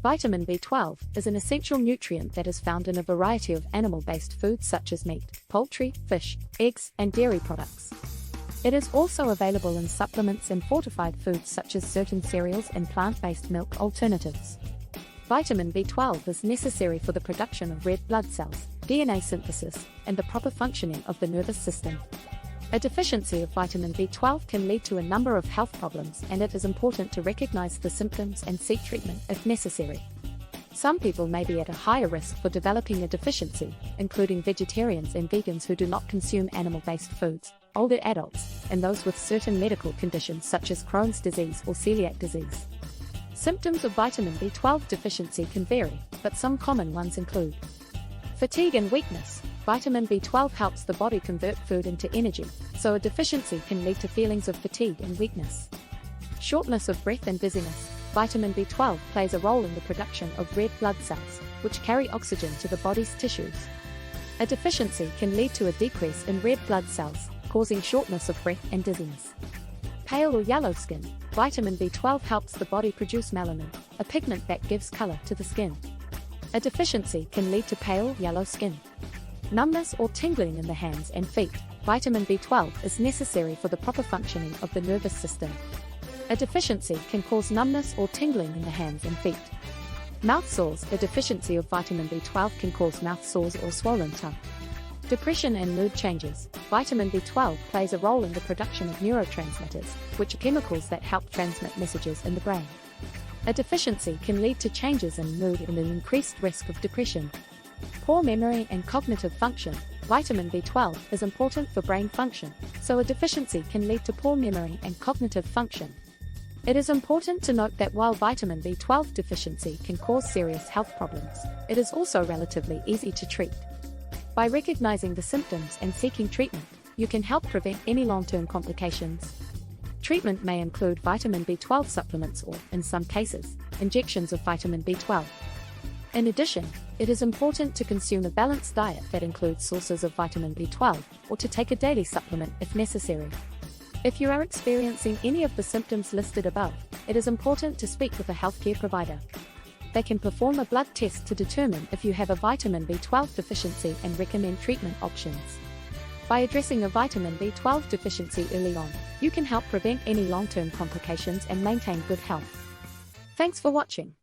Vitamin B12 is an essential nutrient that is found in a variety of animal-based foods such as meat, poultry, fish, eggs, and dairy products. It is also available in supplements and fortified foods such as certain cereals and plant-based milk alternatives. Vitamin B12 is necessary for the production of red blood cells, DNA synthesis, and the proper functioning of the nervous system. A deficiency of vitamin B12 can lead to a number of health problems, and it is important to recognize the symptoms and seek treatment if necessary. Some people may be at a higher risk for developing a deficiency, including vegetarians and vegans who do not consume animal-based foods, older adults, and those with certain medical conditions such as Crohn's disease or celiac disease. Symptoms of vitamin B12 deficiency can vary, but some common ones include fatigue and weakness. Vitamin B12 helps the body convert food into energy, so a deficiency can lead to feelings of fatigue and weakness. Shortness of breath and dizziness. Vitamin B12 plays a role in the production of red blood cells, which carry oxygen to the body's tissues. A deficiency can lead to a decrease in red blood cells, causing shortness of breath and dizziness. Pale or yellow skin. Vitamin B12 helps the body produce melanin, a pigment that gives color to the skin. A deficiency can lead to pale, yellow skin. Numbness or tingling in the hands and feet. Vitamin B12 is necessary for the proper functioning of the nervous system. A deficiency can cause numbness or tingling in the hands and feet. Mouth sores. A deficiency of vitamin B12 can cause mouth sores or swollen tongue. Depression and mood changes. Vitamin B12 plays a role in the production of neurotransmitters, which are chemicals that help transmit messages in the brain. A deficiency can lead to changes in mood and an increased risk of depression. Poor memory and cognitive function. Vitamin B12 is important for brain function, so a deficiency can lead to poor memory and cognitive function. It is important to note that while vitamin B12 deficiency can cause serious health problems, it is also relatively easy to treat. By recognizing the symptoms and seeking treatment, you can help prevent any long-term complications. Treatment may include vitamin B12 supplements or, in some cases, injections of vitamin B12. In addition, it is important to consume a balanced diet that includes sources of vitamin B12, or to take a daily supplement if necessary. If you are experiencing any of the symptoms listed above, it is important to speak with a healthcare provider. They can perform a blood test to determine if you have a vitamin B12 deficiency and recommend treatment options. By addressing a vitamin B12 deficiency early on, you can help prevent any long-term complications and maintain good health. Thanks for watching.